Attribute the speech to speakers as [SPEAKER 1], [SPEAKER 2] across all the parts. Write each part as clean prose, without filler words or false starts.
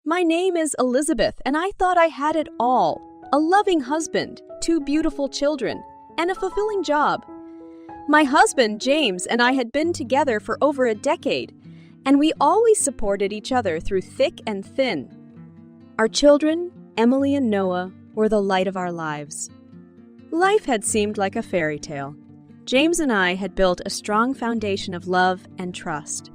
[SPEAKER 1] My name is Elizabeth, and I thought I had it all. A loving husband, 2 beautiful children, and a fulfilling job. My husband, James, and I had been together for over a decade, and we always supported each other through thick and thin. Our children, Emily and Noah, were the light of our lives. Life had seemed like a fairy tale. James and I had built a strong foundation of love and trust.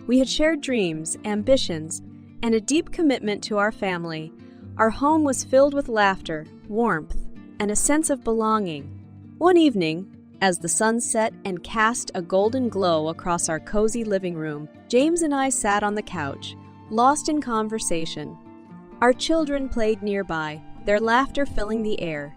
[SPEAKER 1] We had shared dreams, ambitions, and a deep commitment to our family. Our home was filled with laughter, warmth, and a sense of belonging. One evening, as the sun set and cast a golden glow across our cozy living room, James and I sat on the couch, lost in conversation. Our children played nearby, their laughter filling the air.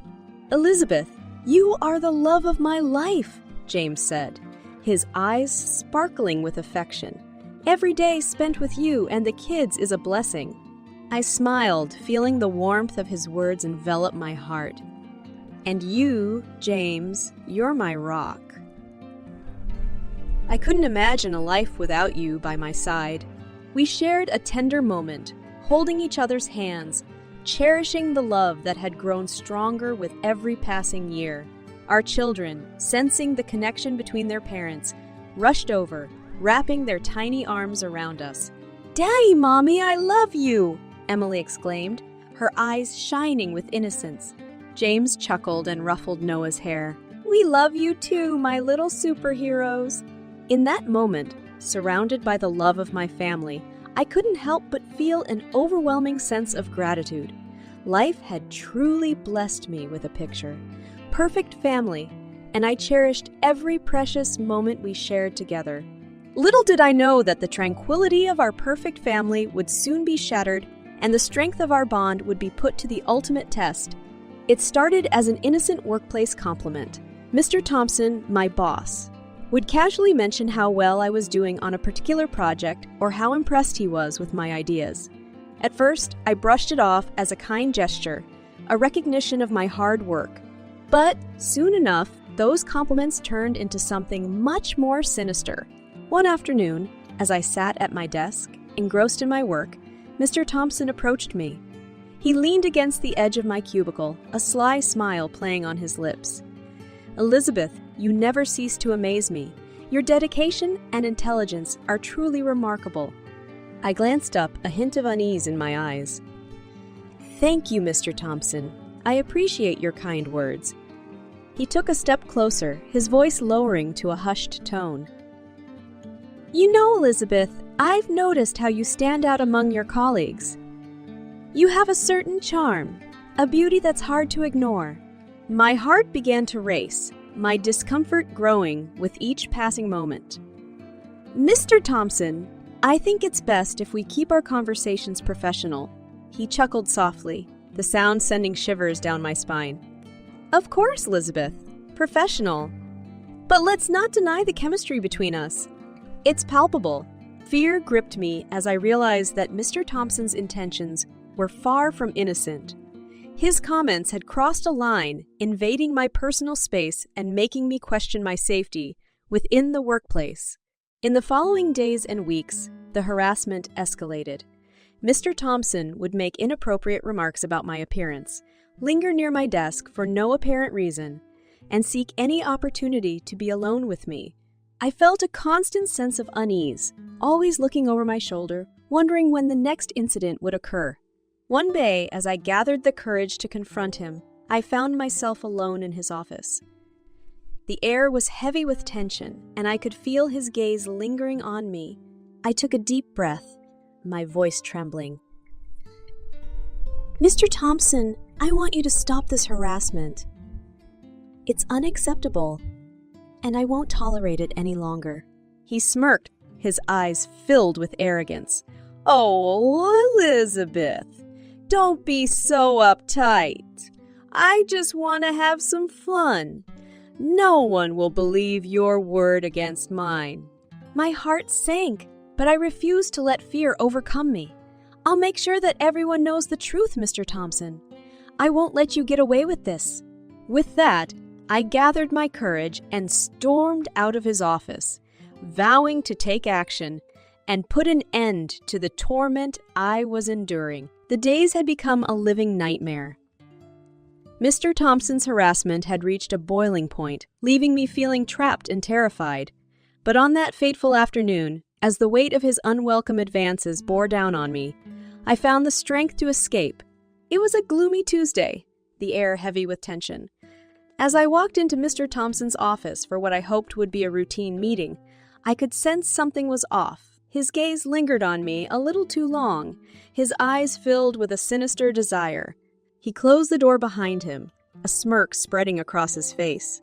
[SPEAKER 1] "Elizabeth, you are the love of my life," James said, his eyes sparkling with affection. "Every day spent with you and the kids is a blessing." I smiled, feeling the warmth of his words envelop my heart. "And you, James, you're my rock." I couldn't imagine a life without you by my side. We shared a tender moment, holding each other's hands, cherishing the love that had grown stronger with every passing year. Our children, sensing the connection between their parents, rushed over, wrapping their tiny arms around us. "Daddy, Mommy, I love you!" Emily exclaimed, her eyes shining with innocence. James chuckled and ruffled Noah's hair. "We love you too, my little superheroes." In that moment, surrounded by the love of my family, I couldn't help but feel an overwhelming sense of gratitude. Life had truly blessed me with a picture. Perfect family, and I cherished every precious moment we shared together. Little did I know that the tranquility of our perfect family would soon be shattered and the strength of our bond would be put to the ultimate test. It started as an innocent workplace compliment. Mr. Thompson, my boss, would casually mention how well I was doing on a particular project or how impressed he was with my ideas. At first, I brushed it off as a kind gesture, a recognition of my hard work. But soon enough, those compliments turned into something much more sinister. One afternoon, as I sat at my desk, engrossed in my work, Mr. Thompson approached me. He leaned against the edge of my cubicle, a sly smile playing on his lips. "Elizabeth, you never cease to amaze me. Your dedication and intelligence are truly remarkable." I glanced up, a hint of unease in my eyes. "Thank you, Mr. Thompson. I appreciate your kind words." He took a step closer, his voice lowering to a hushed tone. "You know, Elizabeth, I've noticed how you stand out among your colleagues. You have a certain charm, a beauty that's hard to ignore." My heart began to race, my discomfort growing with each passing moment. "Mr. Thompson, I think it's best if we keep our conversations professional." He chuckled softly, the sound sending shivers down my spine. "Of course, Elizabeth, professional. But let's not deny the chemistry between us. It's palpable." Fear gripped me as I realized that Mr. Thompson's intentions were far from innocent. His comments had crossed a line, invading my personal space and making me question my safety within the workplace. In the following days and weeks, the harassment escalated. Mr. Thompson would make inappropriate remarks about my appearance, linger near my desk for no apparent reason, and seek any opportunity to be alone with me. I felt a constant sense of unease, always looking over my shoulder, wondering when the next incident would occur. One day, as I gathered the courage to confront him, I found myself alone in his office. The air was heavy with tension, and I could feel his gaze lingering on me. I took a deep breath, my voice trembling. "Mr. Thompson, I want you to stop this harassment. It's unacceptable, and I won't tolerate it any longer." He smirked, his eyes filled with arrogance. "Oh, Elizabeth, don't be so uptight. I just want to have some fun. No one will believe your word against mine." My heart sank, but I refused to let fear overcome me. "I'll make sure that everyone knows the truth, Mr. Thompson. I won't let you get away with this." With that, I gathered my courage and stormed out of his office, vowing to take action and put an end to the torment I was enduring. The days had become a living nightmare. Mr. Thompson's harassment had reached a boiling point, leaving me feeling trapped and terrified. But on that fateful afternoon, as the weight of his unwelcome advances bore down on me, I found the strength to escape. It was a gloomy Tuesday, the air heavy with tension. As I walked into Mr. Thompson's office for what I hoped would be a routine meeting, I could sense something was off. His gaze lingered on me a little too long, his eyes filled with a sinister desire. He closed the door behind him, a smirk spreading across his face.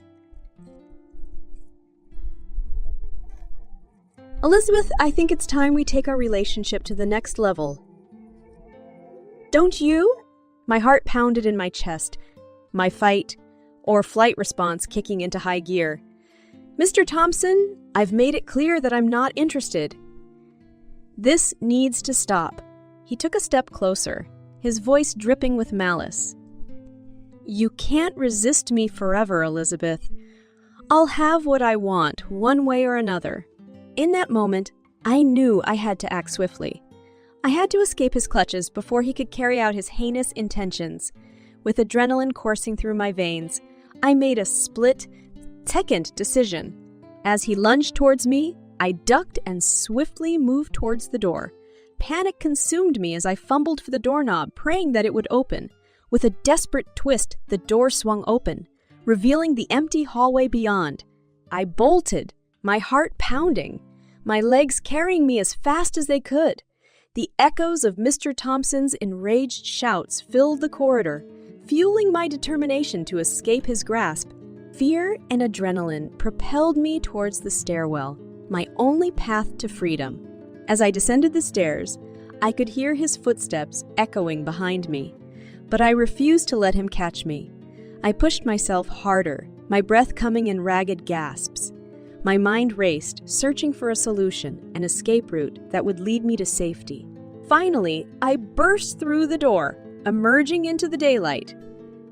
[SPEAKER 1] "Elizabeth, I think it's time we take our relationship to the next level." "Don't you?" My heart pounded in my chest, my fight or flight response kicking into high gear. "Mr. Thompson, I've made it clear that I'm not interested." "This needs to stop." He took a step closer, his voice dripping with malice. "You can't resist me forever, Elizabeth. I'll have what I want, one way or another." In that moment, I knew I had to act swiftly. I had to escape his clutches before he could carry out his heinous intentions. With adrenaline coursing through my veins, I made a split-second decision. As he lunged towards me, I ducked and swiftly moved towards the door. Panic consumed me as I fumbled for the doorknob, praying that it would open. With a desperate twist, the door swung open, revealing the empty hallway beyond. I bolted, my heart pounding, my legs carrying me as fast as they could. The echoes of Mr. Thompson's enraged shouts filled the corridor, fueling my determination to escape his grasp. Fear and adrenaline propelled me towards the stairwell, my only path to freedom. As I descended the stairs, I could hear his footsteps echoing behind me, but I refused to let him catch me. I pushed myself harder, my breath coming in ragged gasps. My mind raced, searching for a solution, an escape route that would lead me to safety. Finally, I burst through the door, emerging into the daylight.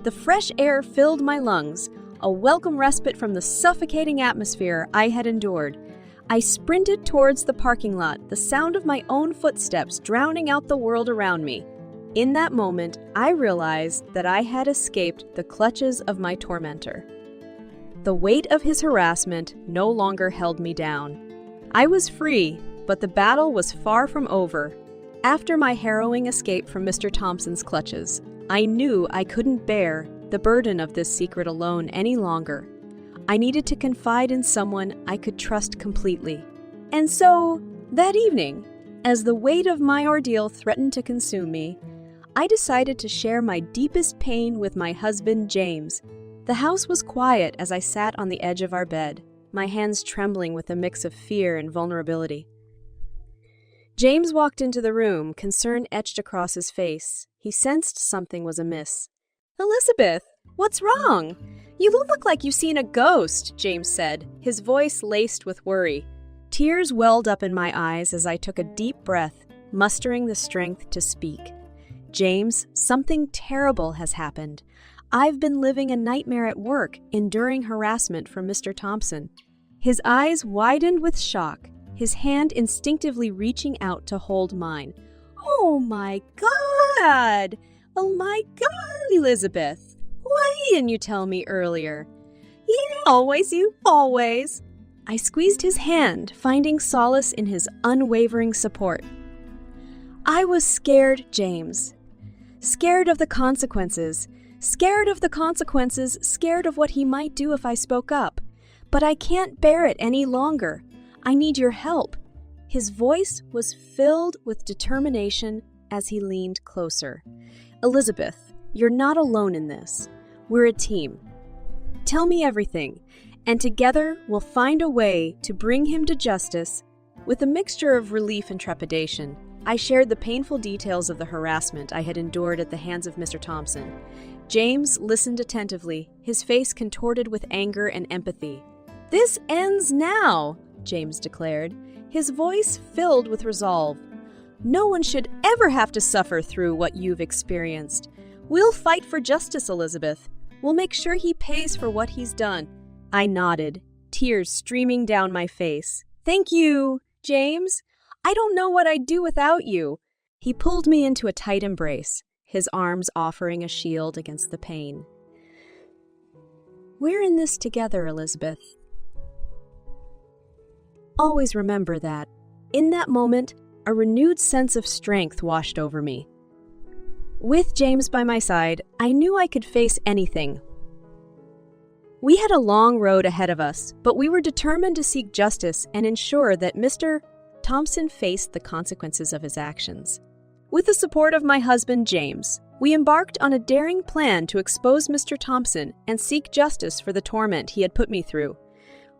[SPEAKER 1] The fresh air filled my lungs, a welcome respite from the suffocating atmosphere I had endured. I sprinted towards the parking lot, the sound of my own footsteps drowning out the world around me. In that moment, I realized that I had escaped the clutches of my tormentor. The weight of his harassment no longer held me down. I was free, but the battle was far from over. After my harrowing escape from Mr. Thompson's clutches, I knew I couldn't bear the burden of this secret alone any longer. I needed to confide in someone I could trust completely. And so, that evening, as the weight of my ordeal threatened to consume me, I decided to share my deepest pain with my husband, James. The house was quiet as I sat on the edge of our bed, my hands trembling with a mix of fear and vulnerability. James walked into the room, concern etched across his face. He sensed something was amiss. "Elizabeth, what's wrong? You look like you've seen a ghost," James said, his voice laced with worry. Tears welled up in my eyes as I took a deep breath, mustering the strength to speak. "James, something terrible has happened. I've been living a nightmare at work, enduring harassment from Mr. Thompson." His eyes widened with shock, his hand instinctively reaching out to hold mine. "Oh my God! Oh my God, Elizabeth! Why didn't you tell me earlier? You always. I squeezed his hand, finding solace in his unwavering support. "I was scared, James. Scared of the consequences. Scared of what he might do if I spoke up. But I can't bear it any longer. I need your help." His voice was filled with determination as he leaned closer. "Elizabeth, you're not alone in this. We're a team. Tell me everything, and together we'll find a way to bring him to justice." With a mixture of relief and trepidation, I shared the painful details of the harassment I had endured at the hands of Mr. Thompson. James listened attentively, his face contorted with anger and empathy. "This ends now," James declared, his voice filled with resolve. "No one should ever have to suffer through what you've experienced. We'll fight for justice, Elizabeth. We'll make sure he pays for what he's done." I nodded, tears streaming down my face. "Thank you, James. I don't know what I'd do without you." He pulled me into a tight embrace, his arms offering a shield against the pain. "We're in this together, Elizabeth. Always remember that." In that moment, a renewed sense of strength washed over me. With James by my side, I knew I could face anything. We had a long road ahead of us, but we were determined to seek justice and ensure that Mr. Thompson faced the consequences of his actions. With the support of my husband, James, we embarked on a daring plan to expose Mr. Thompson and seek justice for the torment he had put me through.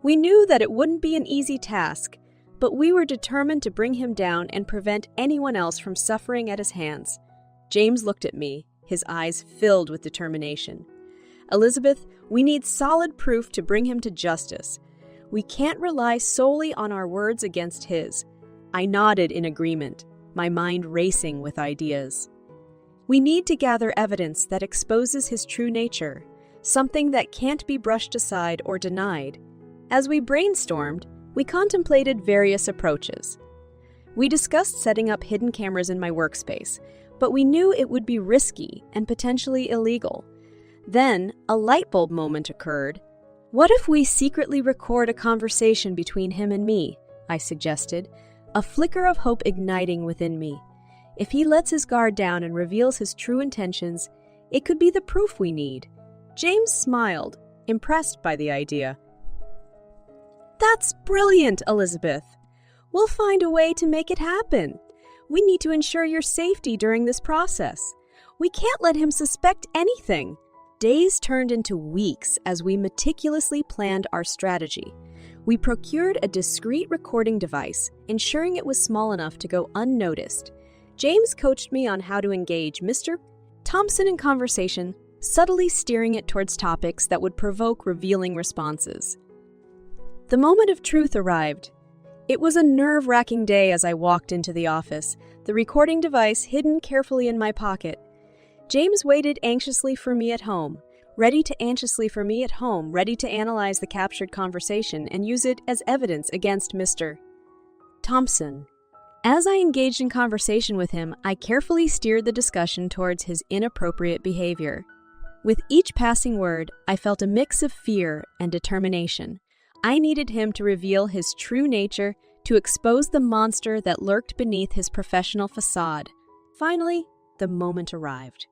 [SPEAKER 1] We knew that it wouldn't be an easy task, but we were determined to bring him down and prevent anyone else from suffering at his hands. James looked at me, his eyes filled with determination. "Elizabeth, we need solid proof to bring him to justice. We can't rely solely on our words against his." I nodded in agreement, my mind racing with ideas. "We need to gather evidence that exposes his true nature, something that can't be brushed aside or denied." As we brainstormed, we contemplated various approaches. We discussed setting up hidden cameras in my workspace, but we knew it would be risky and potentially illegal. Then, a light bulb moment occurred. "What if we secretly record a conversation between him and me?" I suggested, a flicker of hope igniting within me. If he lets his guard down and reveals his true intentions, it could be the proof we need. James smiled, impressed by the idea. "That's brilliant, Elizabeth. We'll find a way to make it happen. We need to ensure your safety during this process. We can't let him suspect anything." Days turned into weeks as we meticulously planned our strategy. We procured a discreet recording device, ensuring it was small enough to go unnoticed. James coached me on how to engage Mr. Thompson in conversation, subtly steering it towards topics that would provoke revealing responses. The moment of truth arrived. It was a nerve-wracking day as I walked into the office, the recording device hidden carefully in my pocket. James waited anxiously for me at home, ready to analyze the captured conversation and use it as evidence against Mr. Thompson. As I engaged in conversation with him, I carefully steered the discussion towards his inappropriate behavior. With each passing word, I felt a mix of fear and determination. I needed him to reveal his true nature, to expose the monster that lurked beneath his professional facade. Finally, the moment arrived.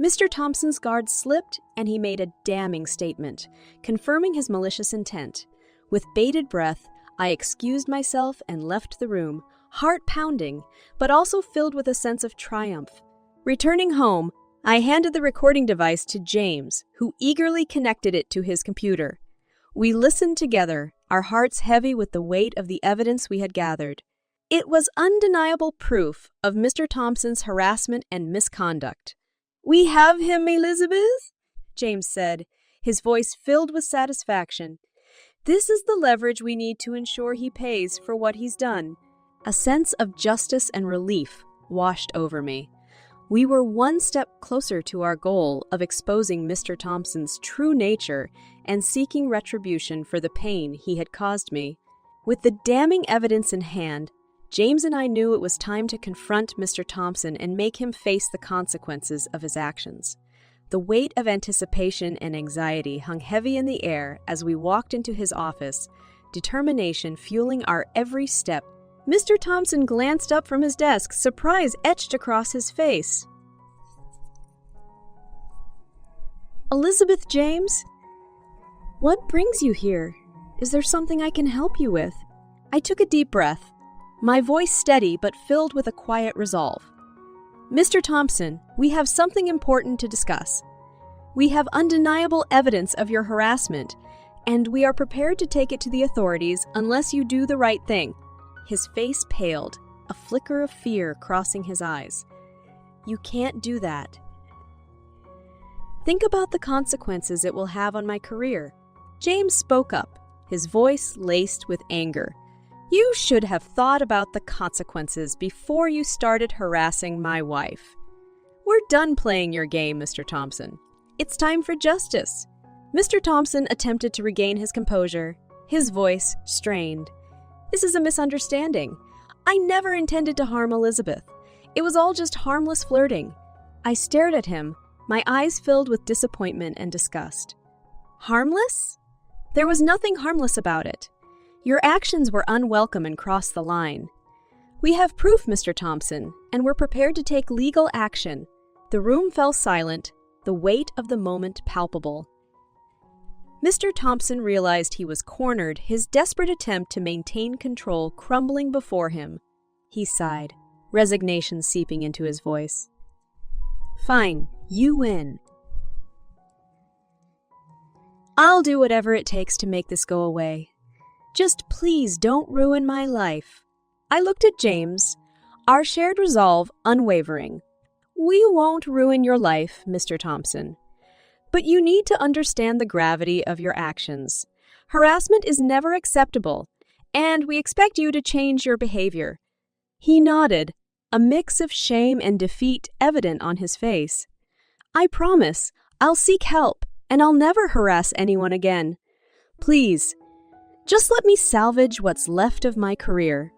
[SPEAKER 1] Mr. Thompson's guard slipped, and he made a damning statement, confirming his malicious intent. With bated breath, I excused myself and left the room, heart pounding, but also filled with a sense of triumph. Returning home, I handed the recording device to James, who eagerly connected it to his computer. We listened together, our hearts heavy with the weight of the evidence we had gathered. It was undeniable proof of Mr. Thompson's harassment and misconduct. "We have him, Elizabeth," James said, his voice filled with satisfaction. "This is the leverage we need to ensure he pays for what he's done." A sense of justice and relief washed over me. We were one step closer to our goal of exposing Mr. Thompson's true nature and seeking retribution for the pain he had caused me. With the damning evidence in hand, James and I knew it was time to confront Mr. Thompson and make him face the consequences of his actions. The weight of anticipation and anxiety hung heavy in the air as we walked into his office, determination fueling our every step. Mr. Thompson glanced up from his desk, surprise etched across his face. "Elizabeth, James? What brings you here? Is there something I can help you with?" I took a deep breath, my voice steady but filled with a quiet resolve. "Mr. Thompson, we have something important to discuss. We have undeniable evidence of your harassment, and we are prepared to take it to the authorities unless you do the right thing." His face paled, a flicker of fear crossing his eyes. "You can't do that. Think about the consequences it will have on my career." James spoke up, his voice laced with anger. "You should have thought about the consequences before you started harassing my wife. We're done playing your game, Mr. Thompson. It's time for justice." Mr. Thompson attempted to regain his composure, his voice strained. "This is a misunderstanding. I never intended to harm Elizabeth. It was all just harmless flirting. I stared at him, my eyes filled with disappointment and disgust. Harmless? There was nothing harmless about it. Your actions were unwelcome and crossed the line. We have proof, Mr. Thompson, and we're prepared to take legal action. The room fell silent, the weight of the moment palpable. Mr. Thompson realized he was cornered, his desperate attempt to maintain control crumbling before him. He sighed, resignation seeping into his voice. Fine, you win. I'll do whatever it takes to make this go away. Just please don't ruin my life. I looked at James, our shared resolve unwavering. We won't ruin your life, Mr. Thompson. But you need to understand the gravity of your actions. Harassment is never acceptable, and we expect you to change your behavior. He nodded, a mix of shame and defeat evident on his face. I promise, I'll seek help, and I'll never harass anyone again. Please, just let me salvage what's left of my career.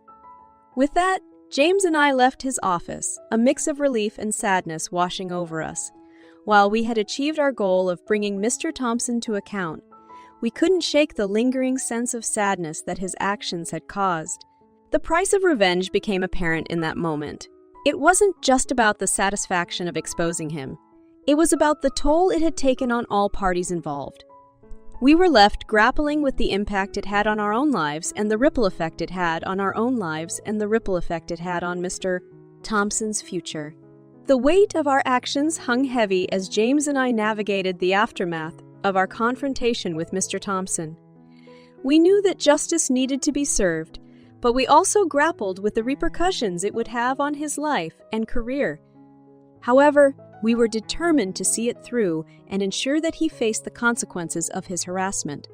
[SPEAKER 1] With that, James and I left his office, a mix of relief and sadness washing over us. While we had achieved our goal of bringing Mr. Thompson to account, we couldn't shake the lingering sense of sadness that his actions had caused. The price of revenge became apparent in that moment. It wasn't just about the satisfaction of exposing him. It was about the toll it had taken on all parties involved. We were left grappling with the impact it had on our own lives and the ripple effect it had on our own lives and the ripple effect it had on Mr. Thompson's future. The weight of our actions hung heavy as James and I navigated the aftermath of our confrontation with Mr. Thompson. We knew that justice needed to be served, but we also grappled with the repercussions it would have on his life and career. However, we were determined to see it through and ensure that he faced the consequences of his harassment.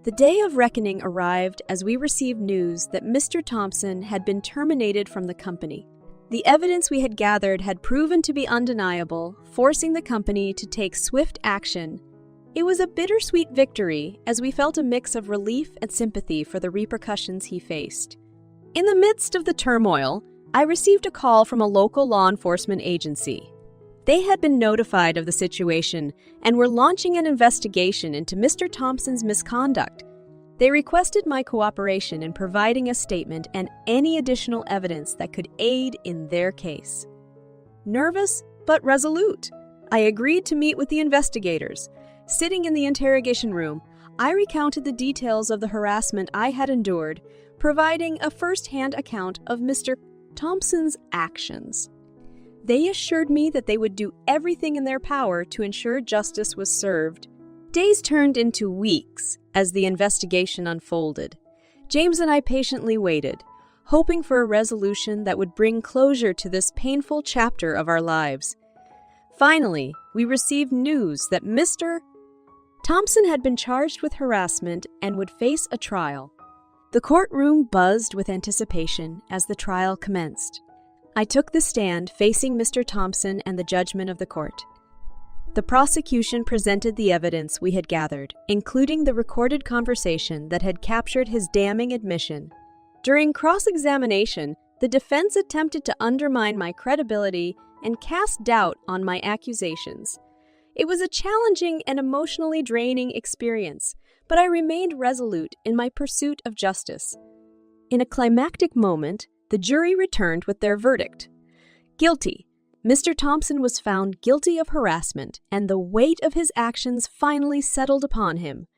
[SPEAKER 1] The day of reckoning arrived as we received news that Mr. Thompson had been terminated from the company. The evidence we had gathered had proven to be undeniable, forcing the company to take swift action. It was a bittersweet victory as we felt a mix of relief and sympathy for the repercussions he faced. In the midst of the turmoil, I received a call from a local law enforcement agency. They had been notified of the situation and were launching an investigation into Mr. Thompson's misconduct. They requested my cooperation in providing a statement and any additional evidence that could aid in their case. Nervous but resolute, I agreed to meet with the investigators. Sitting in the interrogation room, I recounted the details of the harassment I had endured, providing a first-hand account of Mr. Thompson's actions. They assured me that they would do everything in their power to ensure justice was served. Days turned into weeks as the investigation unfolded. James and I patiently waited, hoping for a resolution that would bring closure to this painful chapter of our lives. Finally, we received news that Mr. Thompson had been charged with harassment and would face a trial. The courtroom buzzed with anticipation as the trial commenced. I took the stand facing Mr. Thompson and the judgment of the court. The prosecution presented the evidence we had gathered, including the recorded conversation that had captured his damning admission. During cross-examination, the defense attempted to undermine my credibility and cast doubt on my accusations. It was a challenging and emotionally draining experience, but I remained resolute in my pursuit of justice. In a climactic moment, the jury returned with their verdict. Guilty. Mr. Thompson was found guilty of harassment, and the weight of his actions finally settled upon him.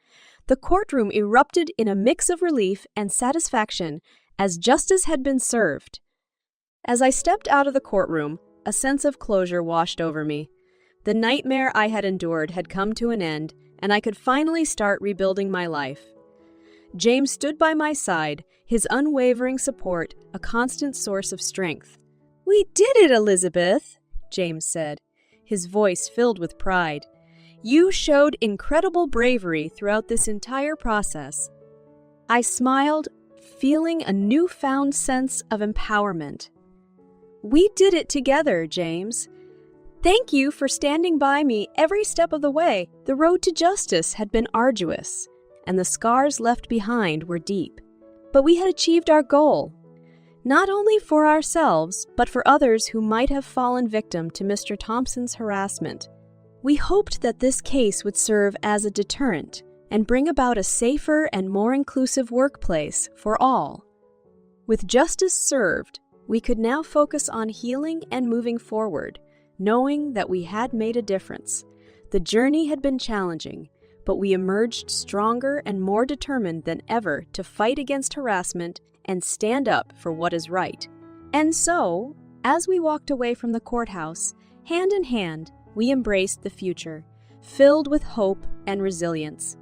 [SPEAKER 1] The courtroom erupted in a mix of relief and satisfaction as justice had been served. As I stepped out of the courtroom, a sense of closure washed over me. The nightmare I had endured had come to an end, and I could finally start rebuilding my life. James stood by my side, his unwavering support a constant source of strength. "We did it, Elizabeth," James said, his voice filled with pride. "You showed incredible bravery throughout this entire process." I smiled, feeling a newfound sense of empowerment. "We did it together, James. Thank you for standing by me every step of the way." The road to justice had been arduous, and the scars left behind were deep. But we had achieved our goal. not only for ourselves, but for others who might have fallen victim to Mr. Thompson's harassment. We hoped that this case would serve as a deterrent and bring about a safer and more inclusive workplace for all. With justice served, we could now focus on healing and moving forward, knowing that we had made a difference. The journey had been challenging, but we emerged stronger and more determined than ever to fight against harassment and stand up for what is right. And so, as we walked away from the courthouse, hand in hand, we embraced the future, filled with hope and resilience.